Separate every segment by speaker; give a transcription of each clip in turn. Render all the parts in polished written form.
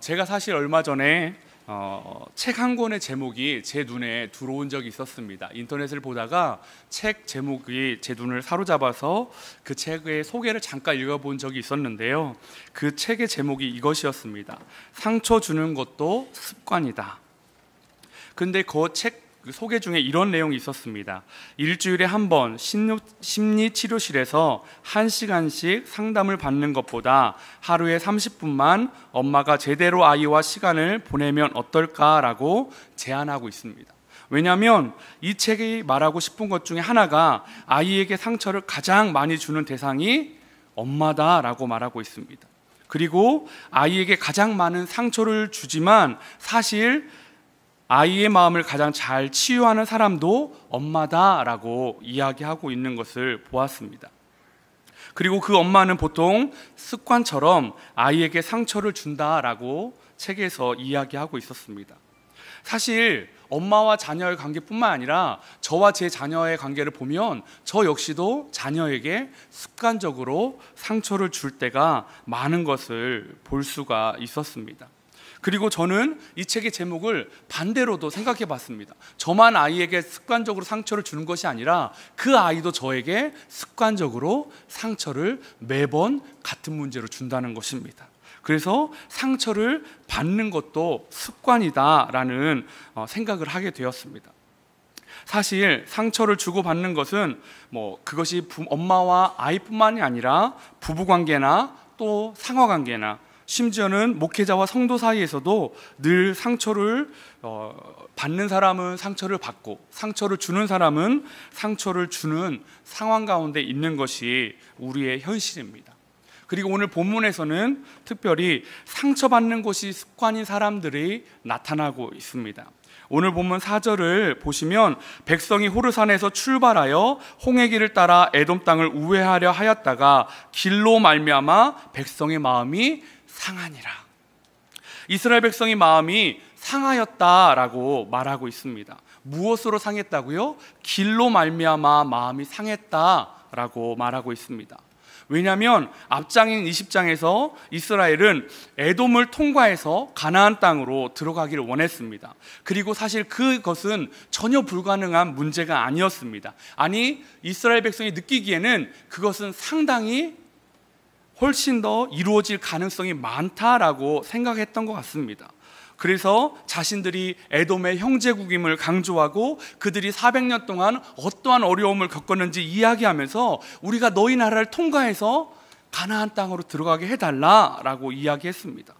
Speaker 1: 제가 사실 얼마 전에 책 한 권의 제목이 제 눈에 들어온 적이 있었습니다. 인터넷을 보다가 책 제목이 제 눈을 사로잡아서 그 책의 소개를 잠깐 읽어본 적이 있었는데요. 그 책의 제목이 이것이었습니다. 상처 주는 것도 습관이다. 근데 그 책 소개 중에 이런 내용이 있었습니다. 일주일에 한 번 심리치료실에서 1시간씩 상담을 받는 것보다 하루에 30분만 엄마가 제대로 아이와 시간을 보내면 어떨까라고 제안하고 있습니다. 왜냐하면 이 책이 말하고 싶은 것 중에 하나가 아이에게 상처를 가장 많이 주는 대상이 엄마다라고 말하고 있습니다. 그리고 아이에게 가장 많은 상처를 주지만 사실 아이의 마음을 가장 잘 치유하는 사람도 엄마다라고 이야기하고 있는 것을 보았습니다. 그리고 그 엄마는 보통 습관처럼 아이에게 상처를 준다라고 책에서 이야기하고 있었습니다. 사실 엄마와 자녀의 관계뿐만 아니라 저와 제 자녀의 관계를 보면 저 역시도 자녀에게 습관적으로 상처를 줄 때가 많은 것을 볼 수가 있었습니다. 그리고 저는 이 책의 제목을 반대로도 생각해 봤습니다. 저만 아이에게 습관적으로 상처를 주는 것이 아니라 그 아이도 저에게 습관적으로 상처를 매번 같은 문제로 준다는 것입니다. 그래서 상처를 받는 것도 습관이다라는 생각을 하게 되었습니다. 사실 상처를 주고받는 것은 그것이 엄마와 아이뿐만이 아니라 부부관계나 또 상하관계나 심지어는 목회자와 성도 사이에서도 늘 상처를 받는 사람은 상처를 받고 상처를 주는 사람은 상처를 주는 상황 가운데 있는 것이 우리의 현실입니다. 그리고 오늘 본문에서는 특별히 상처받는 것이 습관인 사람들이 나타나고 있습니다. 오늘 본문 4절을 보시면 백성이 호르산에서 출발하여 홍해 길을 따라 에돔 땅을 우회하려 하였다가 길로 말미암아 백성의 마음이 상하니라. 이스라엘 백성의 마음이 상하였다라고 말하고 있습니다. 무엇으로 상했다고요? 길로 말미암아 마음이 상했다라고 말하고 있습니다. 왜냐하면 앞장인 20장에서 이스라엘은 에돔을 통과해서 가나안 땅으로 들어가기를 원했습니다. 그리고 사실 그것은 전혀 불가능한 문제가 아니었습니다. 아니, 이스라엘 백성이 느끼기에는 그것은 상당히 훨씬 더 이루어질 가능성이 많다라고 생각했던 것 같습니다. 그래서 자신들이 에돔의 형제국임을 강조하고 그들이 400년 동안 어떠한 어려움을 겪었는지 이야기하면서 우리가 너희 나라를 통과해서 가나안 땅으로 들어가게 해달라라고 이야기했습니다.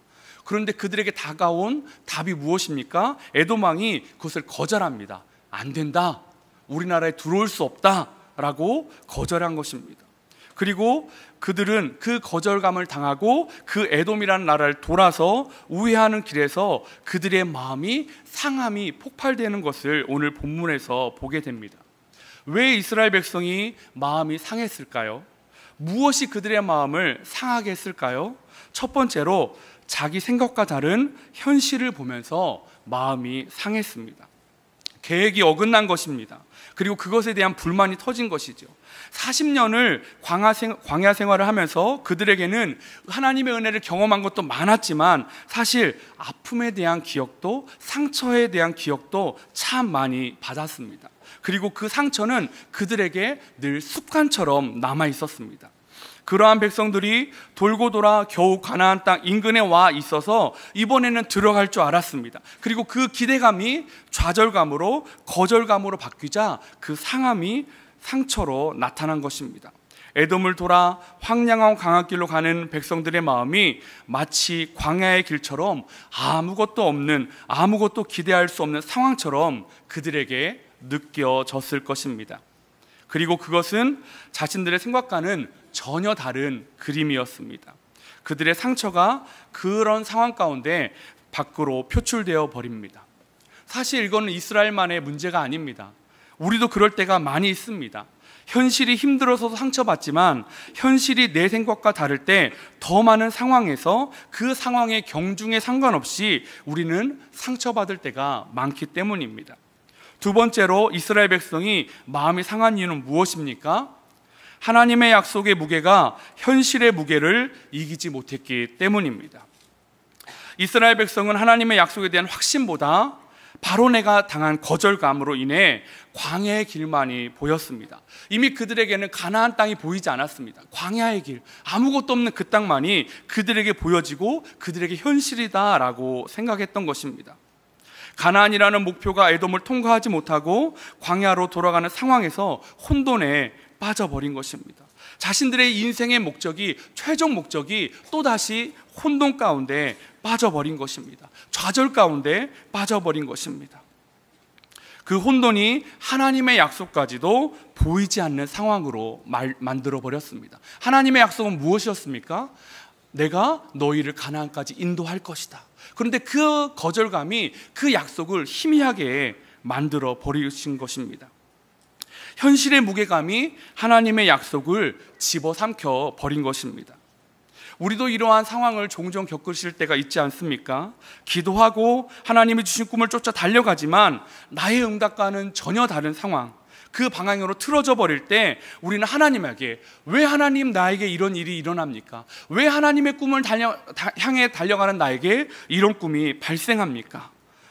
Speaker 1: 그런데 그들에게 다가온 답이 무엇입니까? 에돔 왕이 그것을 거절합니다. 안 된다. 우리나라에 들어올 수 없다라고 거절한 것입니다. 그리고 그들은 그 거절감을 당하고 그 에돔이라는 나라를 돌아서 우회하는 길에서 그들의 마음이 상함이 폭발되는 것을 오늘 본문에서 보게 됩니다. 왜 이스라엘 백성이 마음이 상했을까요? 무엇이 그들의 마음을 상하게 했을까요? 첫 번째로 자기 생각과 다른 현실을 보면서 마음이 상했습니다. 계획이 어긋난 것입니다. 그리고 그것에 대한 불만이 터진 것이죠. 40년을 광야 생활을 하면서 그들에게는 하나님의 은혜를 경험한 것도 많았지만 사실 아픔에 대한 기억도 상처에 대한 기억도 참 많이 받았습니다. 그리고 그 상처는 그들에게 늘 습관처럼 남아 있었습니다. 그러한 백성들이 돌고 돌아 겨우 가나안 땅 인근에 와 있어서 이번에는 들어갈 줄 알았습니다. 그리고 그 기대감이 좌절감으로 거절감으로 바뀌자 그 상함이 상처로 나타난 것입니다. 에돔을 돌아 황량한 강한길로 가는 백성들의 마음이 마치 광야의 길처럼 아무것도 없는, 아무것도 기대할 수 없는 상황처럼 그들에게 느껴졌을 것입니다. 그리고 그것은 자신들의 생각과는 전혀 다른 그림이었습니다. 그들의 상처가 그런 상황 가운데 밖으로 표출되어 버립니다. 사실 이거는 이스라엘만의 문제가 아닙니다. 우리도 그럴 때가 많이 있습니다. 현실이 힘들어서 상처받지만 현실이 내 생각과 다를 때 더 많은 상황에서 그 상황의 경중에 상관없이 우리는 상처받을 때가 많기 때문입니다. 두 번째로 이스라엘 백성이 마음이 상한 이유는 무엇입니까? 하나님의 약속의 무게가 현실의 무게를 이기지 못했기 때문입니다. 이스라엘 백성은 하나님의 약속에 대한 확신보다 바로 내가 당한 거절감으로 인해 광야의 길만이 보였습니다. 이미 그들에게는 가나안 땅이 보이지 않았습니다. 광야의 길, 아무것도 없는 그 땅만이 그들에게 보여지고 그들에게 현실이다라고 생각했던 것입니다. 가나안이라는 목표가 에돔을 통과하지 못하고 광야로 돌아가는 상황에서 혼돈에 빠져버린 것입니다. 자신들의 인생의 목적이, 최종 목적이 또다시 혼돈 가운데 빠져버린 것입니다. 좌절 가운데 빠져버린 것입니다. 그 혼돈이 하나님의 약속까지도 보이지 않는 상황으로 만들어버렸습니다. 하나님의 약속은 무엇이었습니까? 내가 너희를 가나안까지 인도할 것이다. 그런데 그 거절감이 그 약속을 희미하게 만들어 버리신 것입니다. 현실의 무게감이 하나님의 약속을 집어삼켜 버린 것입니다. 우리도 이러한 상황을 종종 겪으실 때가 있지 않습니까? 기도하고 하나님이 주신 꿈을 쫓아 달려가지만 나의 응답과는 전혀 다른 상황, 그 방향으로 틀어져 버릴 때 우리는 하나님에게 왜 하나님 나에게 이런 일이 일어납니까? 왜 하나님의 꿈을 향해 달려가는 나에게 이런 꿈이 발생합니까?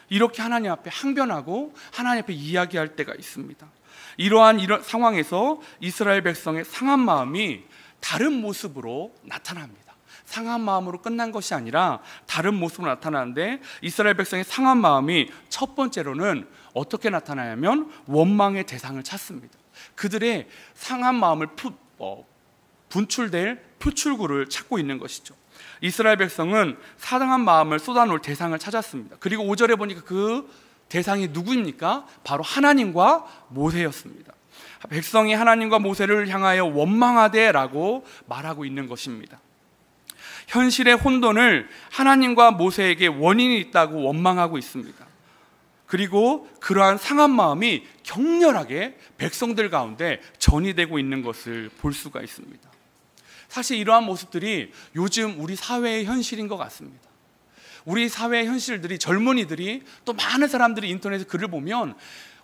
Speaker 1: 이렇게 하나님 앞에 항변하고 하나님 앞에 이야기할 때가 있습니다. 이러한 상황에서 이스라엘 백성의 상한 마음이 다른 모습으로 나타납니다. 상한 마음으로 끝난 것이 아니라 다른 모습으로 나타나는데, 이스라엘 백성의 상한 마음이 첫 번째로는 어떻게 나타나냐면 원망의 대상을 찾습니다. 그들의 상한 마음을 분출될 표출구를 찾고 있는 것이죠. 이스라엘 백성은 상한 마음을 쏟아놓을 대상을 찾았습니다. 그리고 5절에 보니까 그 대상이 누구입니까? 바로 하나님과 모세였습니다. 백성이 하나님과 모세를 향하여 원망하되라고 말하고 있는 것입니다. 현실의 혼돈을 하나님과 모세에게 원인이 있다고 원망하고 있습니다. 그리고 그러한 상한 마음이 격렬하게 백성들 가운데 전이되고 있는 것을 볼 수가 있습니다. 사실 이러한 모습들이 요즘 우리 사회의 현실인 것 같습니다. 우리 사회의 현실들이, 젊은이들이, 또 많은 사람들이 인터넷에 글을 보면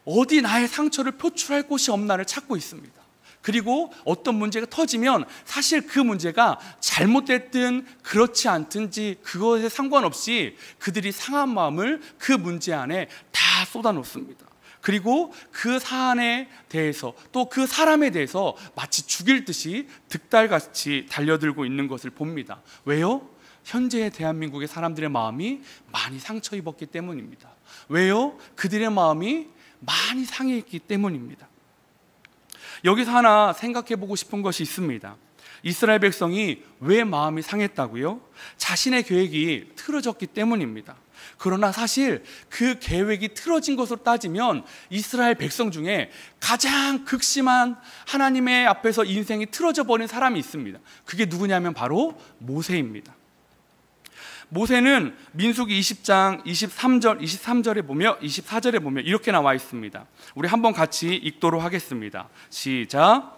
Speaker 1: 어디 나의 상처를 표출할 곳이 없나를 찾고 있습니다. 그리고 어떤 문제가 터지면 사실 그 문제가 잘못됐든 그렇지 않든지 그것에 상관없이 그들이 상한 마음을 그 문제 안에 다 쏟아놓습니다. 그리고 그 사안에 대해서, 또 그 사람에 대해서 마치 죽일 듯이 득달같이 달려들고 있는 것을 봅니다. 왜요? 현재의 대한민국의 사람들의 마음이 많이 상처 입었기 때문입니다. 왜요? 그들의 마음이 많이 상해있기 때문입니다. 여기서 하나 생각해 보고 싶은 것이 있습니다. 이스라엘 백성이 왜 마음이 상했다고요? 자신의 계획이 틀어졌기 때문입니다. 그러나 사실 그 계획이 틀어진 것으로 따지면 이스라엘 백성 중에 가장 극심한 하나님의 앞에서 인생이 틀어져 버린 사람이 있습니다. 그게 누구냐면 바로 모세입니다. 모세는 민수기 20장 23절에 보면, 24절에 보면 이렇게 나와 있습니다. 우리 한번 같이 읽도록 하겠습니다. 시작.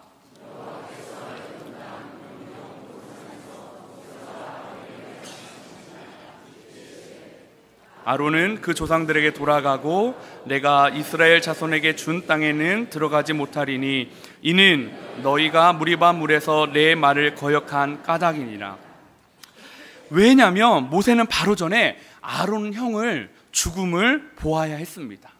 Speaker 1: 아론은 그 조상들에게 돌아가고 내가 이스라엘 자손에게 준 땅에는 들어가지 못하리니 이는 너희가 무리바 물에서 내 말을 거역한 까닭이니라. 왜냐하면 모세는 바로 전에 아론 형을 죽음을 보아야 했습니다.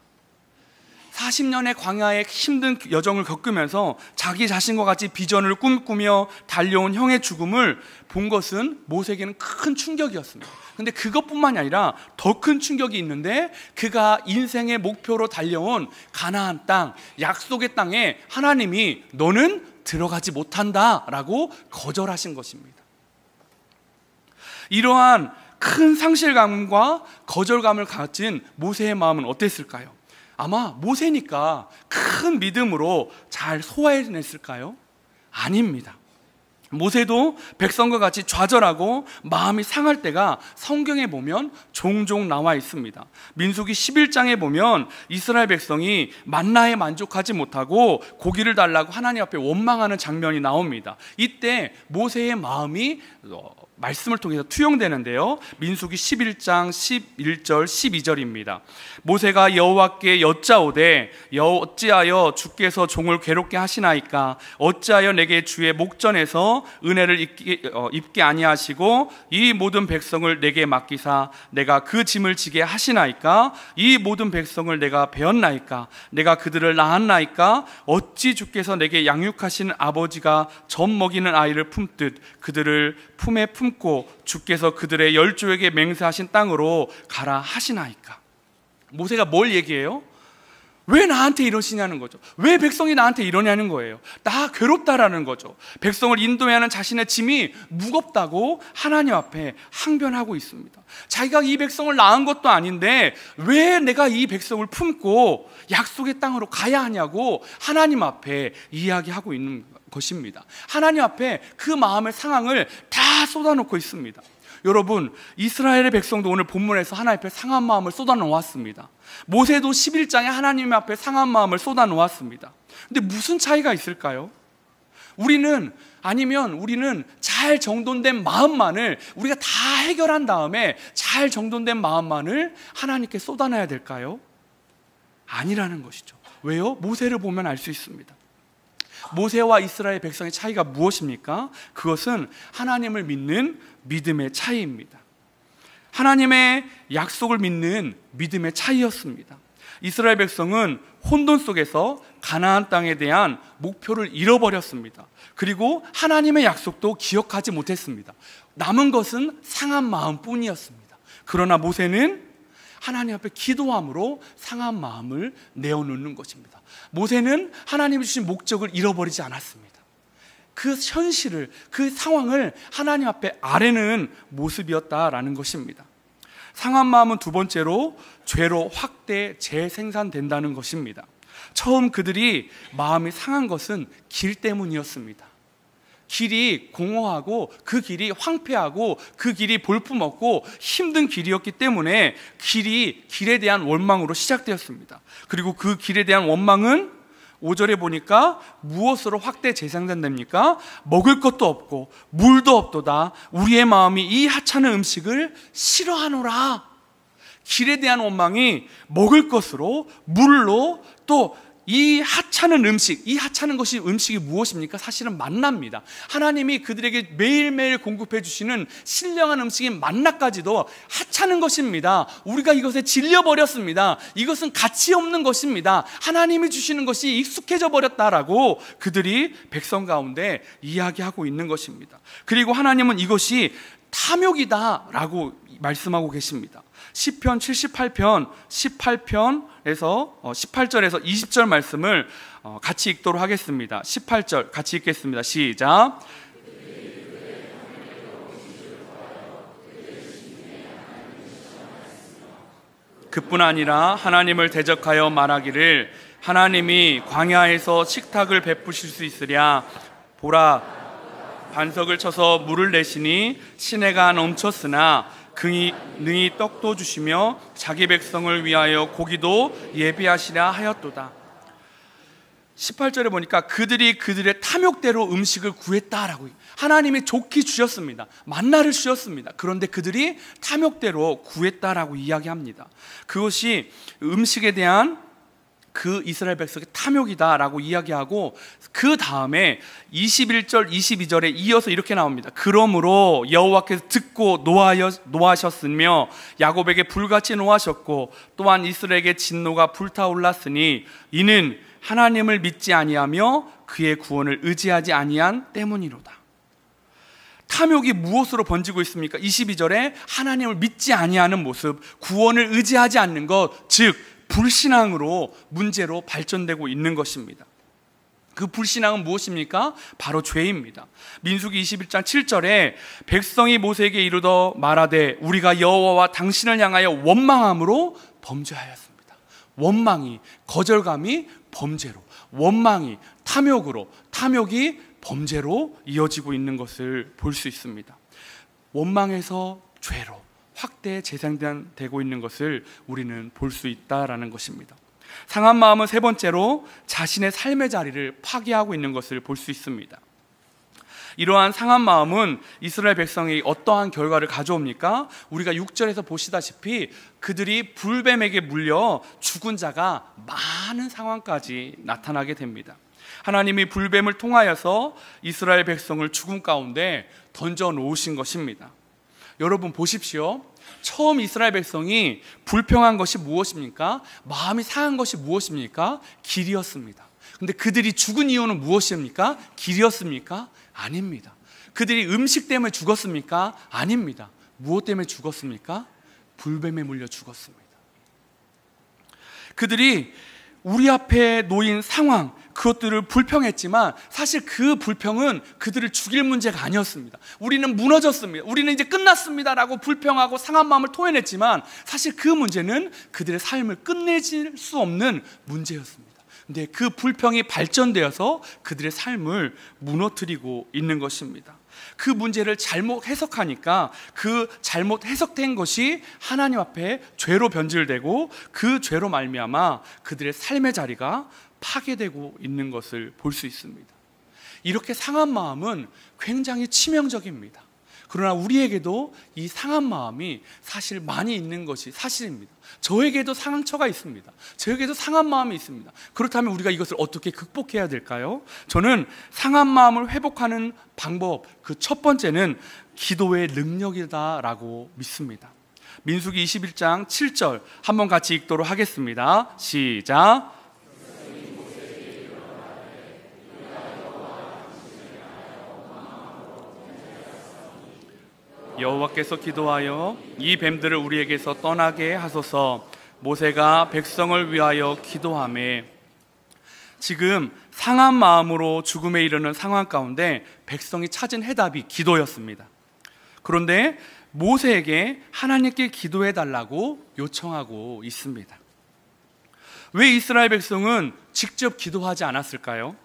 Speaker 1: 40년의 광야의 힘든 여정을 겪으면서 자기 자신과 같이 비전을 꿈꾸며 달려온 형의 죽음을 본 것은 모세에게는 큰 충격이었습니다. 근데 그것뿐만이 아니라 더 큰 충격이 있는데, 그가 인생의 목표로 달려온 가나안 땅, 약속의 땅에 하나님이 너는 들어가지 못한다라고 거절하신 것입니다. 이러한 큰 상실감과 거절감을 가진 모세의 마음은 어땠을까요? 아마 모세니까 큰 믿음으로 잘 소화해냈을까요? 아닙니다. 모세도 백성과 같이 좌절하고 마음이 상할 때가 성경에 보면 종종 나와 있습니다. 민수기 11장에 보면 이스라엘 백성이 만나에 만족하지 못하고 고기를 달라고 하나님 앞에 원망하는 장면이 나옵니다. 이때 모세의 마음이 말씀을 통해서 투영되는데요. 민수기 11장 11절 12절입니다. 모세가 여호와께 여짜오되 어찌하여 주께서 종을 괴롭게 하시나이까? 어찌하여 내게 주의 목전에서 주께서 은혜를 입게 아니하시고 이 모든 백성을 내게 맡기사 내가 그 짐을 지게 하시나이까? 이 모든 백성을 내가 배웠나이까? 내가 그들을 낳았나이까? 어찌 주께서 내게 양육하신 아버지가 젖 먹이는 아이를 품듯 그들을 품에 품고 주께서 그들의 열조에게 맹세하신 땅으로 가라 하시나이까? 모세가 뭘 얘기해요? 왜 나한테 이러시냐는 거죠. 왜 백성이 나한테 이러냐는 거예요. 나 괴롭다라는 거죠. 백성을 인도해야 하는 자신의 짐이 무겁다고 하나님 앞에 항변하고 있습니다. 자기가 이 백성을 낳은 것도 아닌데 왜 내가 이 백성을 품고 약속의 땅으로 가야 하냐고 하나님 앞에 이야기하고 있는 것입니다. 하나님 앞에 그 마음의 상황을 다 쏟아놓고 있습니다. 여러분, 이스라엘의 백성도 오늘 본문에서 하나님 앞에 상한 마음을 쏟아놓았습니다. 모세도 11장에 하나님 앞에 상한 마음을 쏟아놓았습니다. 근데 무슨 차이가 있을까요? 우리는 잘 정돈된 마음만을 우리가 다 해결한 다음에 잘 정돈된 마음만을 하나님께 쏟아내야 될까요? 아니라는 것이죠. 왜요? 모세를 보면 알 수 있습니다. 모세와 이스라엘 백성의 차이가 무엇입니까? 그것은 하나님을 믿는 믿음의 차이입니다. 하나님의 약속을 믿는 믿음의 차이였습니다. 이스라엘 백성은 혼돈 속에서 가나안 땅에 대한 목표를 잃어버렸습니다. 그리고 하나님의 약속도 기억하지 못했습니다. 남은 것은 상한 마음뿐이었습니다. 그러나 모세는 하나님 앞에 기도함으로 상한 마음을 내어놓는 것입니다. 모세는 하나님이 주신 목적을 잃어버리지 않았습니다. 그 현실을, 그 상황을 하나님 앞에 아뢰는 모습이었다라는 것입니다. 상한 마음은 두 번째로 죄로 확대 재생산된다는 것입니다. 처음 그들이 마음이 상한 것은 길 때문이었습니다. 길이 공허하고 그 길이 황폐하고 그 길이 볼품없고 힘든 길이었기 때문에 길에 대한 원망으로 시작되었습니다. 그리고 그 길에 대한 원망은 5절에 보니까 무엇으로 확대 재생산됩니까? 먹을 것도 없고 물도 없도다. 우리의 마음이 이 하찮은 음식을 싫어하노라. 길에 대한 원망이 먹을 것으로, 물로, 또 이 하찮은 음식, 이 하찮은 것이 음식이 무엇입니까? 사실은 만나입니다. 하나님이 그들에게 매일매일 공급해 주시는 신령한 음식인 만나까지도 하찮은 것입니다. 우리가 이것에 질려버렸습니다. 이것은 가치 없는 것입니다. 하나님이 주시는 것이 익숙해져 버렸다라고 그들이 백성 가운데 이야기하고 있는 것입니다. 그리고 하나님은 이것이 탐욕이다라고 말씀하고 계십니다. 시편 78편 18절에서 20절 말씀을 같이 읽도록 하겠습니다. 18절 같이 읽겠습니다. 시작. 그뿐 아니라 하나님을 대적하여 말하기를 하나님이 광야에서 식탁을 베푸실 수 있으랴. 보라, 반석을 쳐서 물을 내시니 시내가 넘쳤으나 능히 떡도 주시며 자기 백성을 위하여 고기도 예비하시라 하였도다. 18절에 보니까 그들이 그들의 탐욕대로 음식을 구했다라고, 하나님이 좋게 주셨습니다. 만나를 주셨습니다. 그런데 그들이 탐욕대로 구했다라고 이야기합니다. 그것이 음식에 대한 그 이스라엘 백성의 탐욕이다라고 이야기하고, 그 다음에 21절 22절에 이어서 이렇게 나옵니다. 그러므로 여호와께서 듣고 노하셨으며 야곱에게 불같이 노하셨고 또한 이스라엘에게 진노가 불타올랐으니 이는 하나님을 믿지 아니하며 그의 구원을 의지하지 아니한 때문이로다. 탐욕이 무엇으로 번지고 있습니까? 22절에 하나님을 믿지 아니하는 모습, 구원을 의지하지 않는 것, 즉 불신앙으로 문제로 발전되고 있는 것입니다. 그 불신앙은 무엇입니까? 바로 죄입니다. 민수기 21장 7절에 백성이 모세에게 이르러 말하되 우리가 여호와와 당신을 향하여 원망함으로 범죄하였습니다. 원망이, 거절감이 범죄로, 원망이 탐욕으로, 탐욕이 범죄로 이어지고 있는 것을 볼 수 있습니다. 원망에서 죄로 확대 재생되고 있는 것을 우리는 볼 수 있다라는 것입니다. 상한 마음은 세 번째로 자신의 삶의 자리를 파괴하고 있는 것을 볼 수 있습니다. 이러한 상한 마음은 이스라엘 백성이 어떠한 결과를 가져옵니까? 우리가 6절에서 보시다시피 그들이 불뱀에게 물려 죽은 자가 많은 상황까지 나타나게 됩니다. 하나님이 불뱀을 통하여서 이스라엘 백성을 죽음 가운데 던져 놓으신 것입니다. 여러분 보십시오. 처음 이스라엘 백성이 불평한 것이 무엇입니까? 마음이 상한 것이 무엇입니까? 길이었습니다. 근데 그들이 죽은 이유는 무엇입니까? 길이었습니까? 아닙니다. 그들이 음식 때문에 죽었습니까? 아닙니다. 무엇 때문에 죽었습니까? 불뱀에 물려 죽었습니다. 그들이 우리 앞에 놓인 상황, 그것들을 불평했지만 사실 그 불평은 그들을 죽일 문제가 아니었습니다. 우리는 무너졌습니다, 우리는 이제 끝났습니다 라고 불평하고 상한 마음을 토해냈지만 사실 그 문제는 그들의 삶을 끝내질 수 없는 문제였습니다. 근데 그 불평이 발전되어서 그들의 삶을 무너뜨리고 있는 것입니다. 그 문제를 잘못 해석하니까 그 잘못 해석된 것이 하나님 앞에 죄로 변질되고 그 죄로 말미암아 그들의 삶의 자리가 파괴되고 있는 것을 볼 수 있습니다. 이렇게 상한 마음은 굉장히 치명적입니다. 그러나 우리에게도 이 상한 마음이 사실 많이 있는 것이 사실입니다. 저에게도 상처가 있습니다. 저에게도 상한 마음이 있습니다. 그렇다면 우리가 이것을 어떻게 극복해야 될까요? 저는 상한 마음을 회복하는 방법, 그 첫 번째는 기도의 능력이다라고 믿습니다. 민수기 21장 7절 한번 같이 읽도록 하겠습니다. 시작. 여호와께서 기도하여 이 뱀들을 우리에게서 떠나게 하소서. 모세가 백성을 위하여 기도하매. 지금 상한 마음으로 죽음에 이르는 상황 가운데 백성이 찾은 해답이 기도였습니다. 그런데 모세에게 하나님께 기도해 달라고 요청하고 있습니다. 왜 이스라엘 백성은 직접 기도하지 않았을까요?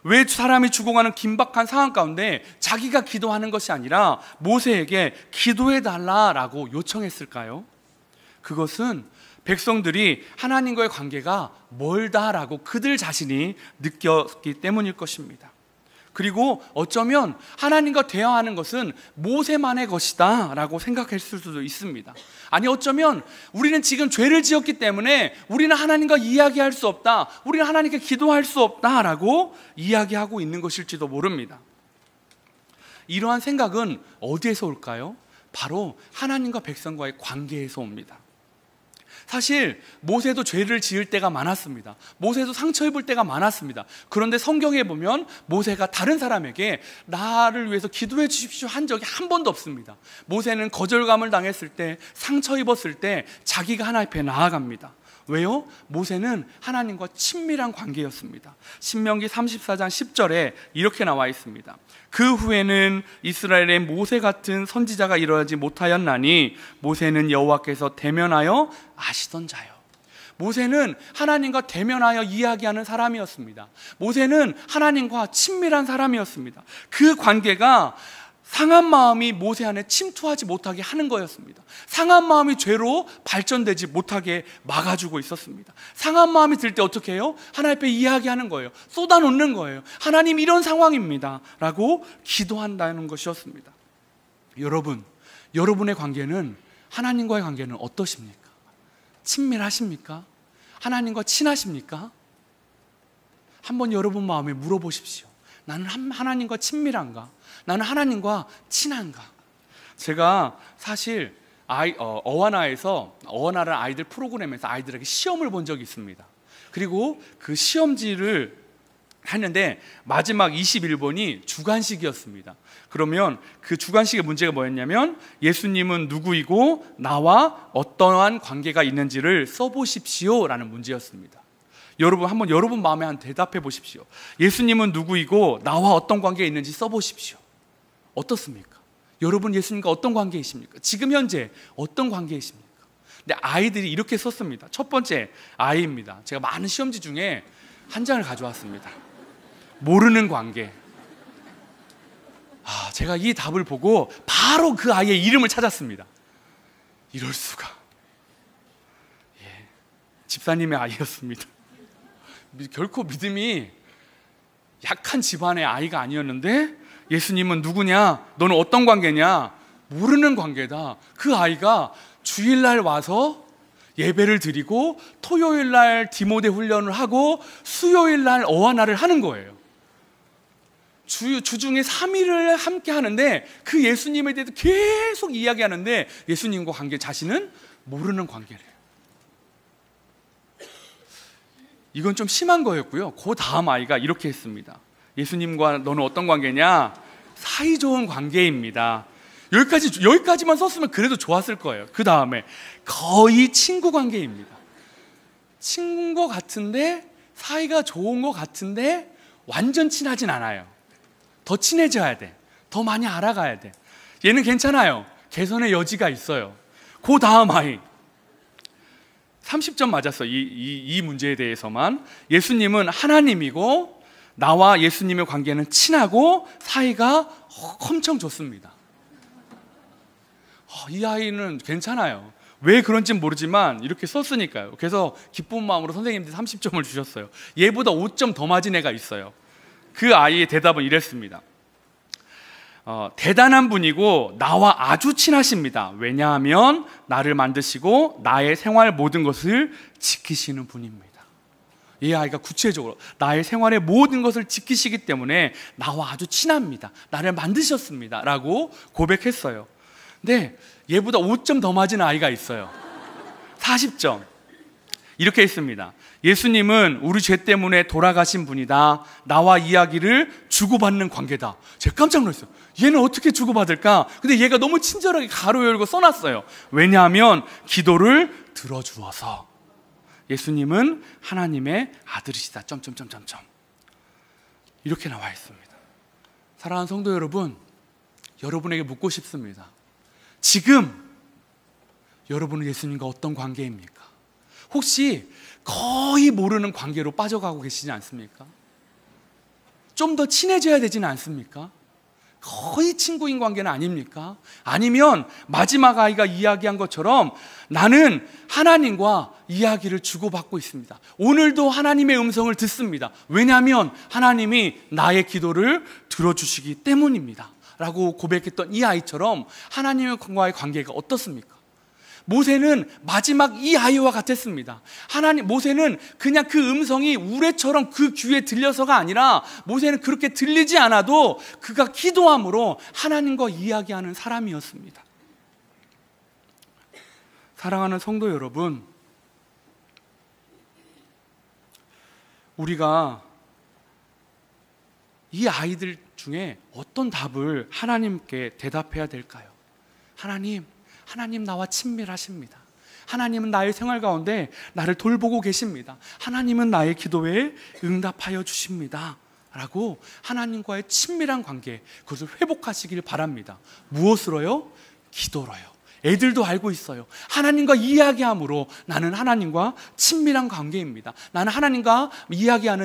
Speaker 1: 왜 사람이 죽어가는 긴박한 상황 가운데 자기가 기도하는 것이 아니라 모세에게 기도해 달라라고 요청했을까요? 그것은 백성들이 하나님과의 관계가 멀다라고 그들 자신이 느꼈기 때문일 것입니다. 그리고 어쩌면 하나님과 대화하는 것은 모세만의 것이다 라고 생각했을 수도 있습니다. 아니 어쩌면 우리는 지금 죄를 지었기 때문에 우리는 하나님과 이야기할 수 없다, 우리는 하나님께 기도할 수 없다 라고 이야기하고 있는 것일지도 모릅니다. 이러한 생각은 어디에서 올까요? 바로 하나님과 백성과의 관계에서 옵니다. 사실 모세도 죄를 지을 때가 많았습니다. 모세도 상처 입을 때가 많았습니다. 그런데 성경에 보면 모세가 다른 사람에게 나를 위해서 기도해 주십시오 한 적이 한 번도 없습니다. 모세는 거절감을 당했을 때, 상처 입었을 때 자기가 하나님 앞에 나아갑니다. 왜요? 모세는 하나님과 친밀한 관계였습니다. 신명기 34장 10절에 이렇게 나와 있습니다. 그 후에는 이스라엘의 모세 같은 선지자가 일어나지 못하였나니 모세는 여호와께서 대면하여 아시던 자요. 모세는 하나님과 대면하여 이야기하는 사람이었습니다. 모세는 하나님과 친밀한 사람이었습니다. 그 관계가 상한 마음이 모세 안에 침투하지 못하게 하는 거였습니다. 상한 마음이 죄로 발전되지 못하게 막아주고 있었습니다. 상한 마음이 들 때 어떻게 해요? 하나님 앞에 이야기하는 거예요. 쏟아놓는 거예요. 하나님 이런 상황입니다 라고 기도한다는 것이었습니다. 여러분, 여러분의 관계는, 하나님과의 관계는 어떠십니까? 친밀하십니까? 하나님과 친하십니까? 한번 여러분 마음에 물어보십시오. 나는 하나님과 친밀한가? 나는 하나님과 친한가? 제가 사실 어와나라는 아이들 프로그램에서 아이들에게 시험을 본 적이 있습니다. 그리고 그 시험지를 했는데 마지막 21번이 주관식이었습니다. 그러면 그 주관식의 문제가 뭐였냐면 예수님은 누구이고 나와 어떠한 관계가 있는지를 써보십시오 라는 문제였습니다. 여러분 한번 여러분 마음에 한 대답해 보십시오. 예수님은 누구이고 나와 어떤 관계가 있는지 써보십시오. 어떻습니까? 여러분 예수님과 어떤 관계이십니까? 지금 현재 어떤 관계이십니까? 근데 아이들이 이렇게 썼습니다. 첫 번째 아이입니다. 제가 많은 시험지 중에 한 장을 가져왔습니다. 모르는 관계. 제가 이 답을 보고 바로 그 아이의 이름을 찾았습니다. 이럴 수가. 집사님의 아이였습니다. 결코 믿음이 약한 집안의 아이가 아니었는데 예수님은 누구냐? 너는 어떤 관계냐? 모르는 관계다. 그 아이가 주일날 와서 예배를 드리고 토요일 날 디모데 훈련을 하고 수요일 날 어하나를 하는 거예요. 주중에 3일을 함께 하는데 그 예수님에 대해서 계속 이야기하는데 예수님과 관계 자신은 모르는 관계래요. 이건 좀 심한 거였고요. 그 다음 아이가 이렇게 했습니다. 예수님과 너는 어떤 관계냐? 사이좋은 관계입니다. 여기까지만 썼으면 그래도 좋았을 거예요. 그 다음에 거의 친구 관계입니다. 친구인 것 같은데, 사이가 좋은 것 같은데 완전 친하진 않아요. 더 친해져야 돼. 더 많이 알아가야 돼. 얘는 괜찮아요. 개선의 여지가 있어요. 그 다음 아이 30점 맞았어요. 이 문제에 대해서만. 예수님은 하나님이고 나와 예수님의 관계는 친하고 사이가 엄청 좋습니다. 이 아이는 괜찮아요. 왜 그런지는 모르지만 이렇게 썼으니까요. 그래서 기쁜 마음으로 선생님들이 30점을 주셨어요. 얘보다 5점 더 맞은 애가 있어요. 그 아이의 대답은 이랬습니다. 대단한 분이고 나와 아주 친하십니다. 왜냐하면 나를 만드시고 나의 생활 모든 것을 지키시는 분입니다. 이 아이가 구체적으로 나의 생활의 모든 것을 지키시기 때문에 나와 아주 친합니다. 나를 만드셨습니다 라고 고백했어요. 근데 얘보다 5점 더 맞은 아이가 있어요. 40점. 이렇게 했습니다. 예수님은 우리 죄 때문에 돌아가신 분이다. 나와 이야기를 주고받는 관계다. 제가 깜짝 놀랐어요. 얘는 어떻게 주고받을까? 근데 얘가 너무 친절하게 가로 열고 써놨어요. 왜냐하면 기도를 들어주어서. 예수님은 하나님의 아들이시다. 점점점점점. 이렇게 나와 있습니다. 사랑하는 성도 여러분, 여러분에게 묻고 싶습니다. 지금 여러분은 예수님과 어떤 관계입니까? 혹시 거의 모르는 관계로 빠져가고 계시지 않습니까? 좀 더 친해져야 되지는 않습니까? 거의 친구인 관계는 아닙니까? 아니면 마지막 아이가 이야기한 것처럼 나는 하나님과 이야기를 주고받고 있습니다. 오늘도 하나님의 음성을 듣습니다. 왜냐하면 하나님이 나의 기도를 들어주시기 때문입니다 라고 고백했던 이 아이처럼 하나님과의 관계가 어떻습니까? 모세는 마지막 이 아이와 같았습니다. 모세는 그냥 그 음성이 우레처럼 그 귀에 들려서가 아니라 모세는 그렇게 들리지 않아도 그가 기도함으로 하나님과 이야기하는 사람이었습니다. 사랑하는 성도 여러분, 우리가 이 아이들 중에 어떤 답을 하나님께 대답해야 될까요? 하나님 나와 친밀하십니다. 하나님은 나의 생활 가운데 나를 돌보고 계십니다. 하나님은 나의 기도에 응답하여 주십니다 라고 하나님과의 친밀한 관계, 그것을 회복하시길 바랍니다. 무엇으로요? 기도로요. 애들도 알고 있어요. 하나님과 이야기함으로 나는 하나님과 친밀한 관계입니다. 나는 하나님과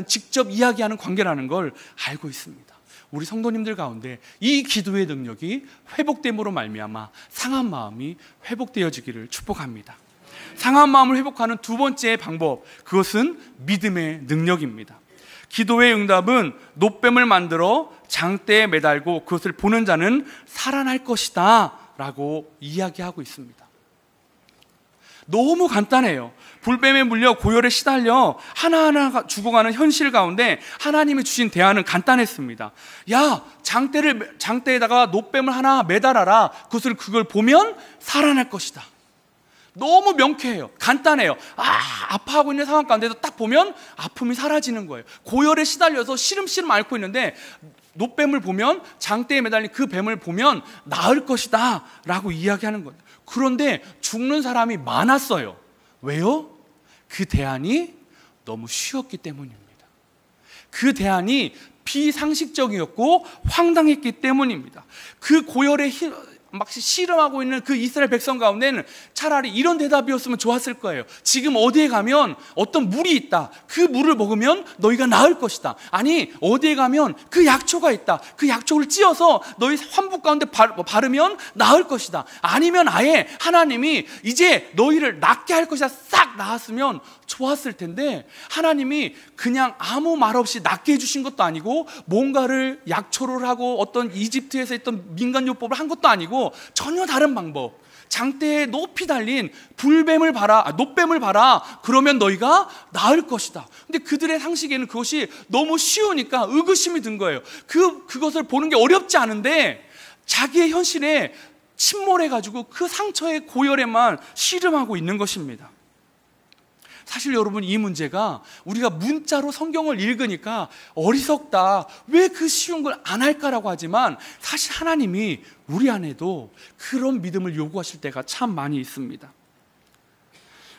Speaker 1: 직접 이야기하는 관계라는 걸 알고 있습니다. 우리 성도님들 가운데 이 기도의 능력이 회복됨으로 말미암아 상한 마음이 회복되어지기를 축복합니다. 상한 마음을 회복하는 두 번째 방법, 그것은 믿음의 능력입니다. 기도의 응답은 노뱀을 만들어 장대에 매달고 그것을 보는 자는 살아날 것이다 라고 이야기하고 있습니다. 너무 간단해요. 불뱀에 물려 고열에 시달려 하나하나 죽어가는 현실 가운데 하나님이 주신 대안은 간단했습니다. 야, 장대에다가 노뱀을 하나 매달아라. 그걸 보면 살아날 것이다. 너무 명쾌해요. 간단해요. 아파하고 있는 상황 가운데도 딱 보면 아픔이 사라지는 거예요. 고열에 시달려서 시름시름 앓고 있는데 노뱀을 보면, 장대에 매달린 그 뱀을 보면 나을 것이다 라고 이야기하는 거예요. 그런데 죽는 사람이 많았어요. 왜요? 그 대안이 너무 쉬웠기 때문입니다. 그 대안이 비상식적이었고 황당했기 때문입니다. 그 고열에 막 씨름하고 있는 그 이스라엘 백성 가운데는 차라리 이런 대답이었으면 좋았을 거예요. 지금 어디에 가면 어떤 물이 있다. 그 물을 먹으면 너희가 나을 것이다. 아니, 어디에 가면 그 약초가 있다. 그 약초를 찧어서 너희 환부 가운데 바르면 나을 것이다. 아니면 아예 하나님이 이제 너희를 낫게 할 것이다. 싹 나았으면 좋았을 텐데 하나님이 그냥 아무 말 없이 낫게 해주신 것도 아니고 뭔가를 약초를 하고 어떤 이집트에서 했던 민간요법을 한 것도 아니고 전혀 다른 방법. 장대에 높이 달린 노뱀을 봐라. 그러면 너희가 나을 것이다. 근데 그들의 상식에는 그것이 너무 쉬우니까 의구심이 든 거예요. 그것을 보는 게 어렵지 않은데 자기의 현실에 침몰해가지고 그 상처의 고열에만 씨름하고 있는 것입니다. 사실 여러분, 이 문제가 우리가 문자로 성경을 읽으니까 어리석다, 왜 그 쉬운 걸 안 할까라고 하지만 사실 하나님이 우리 안에도 그런 믿음을 요구하실 때가 참 많이 있습니다.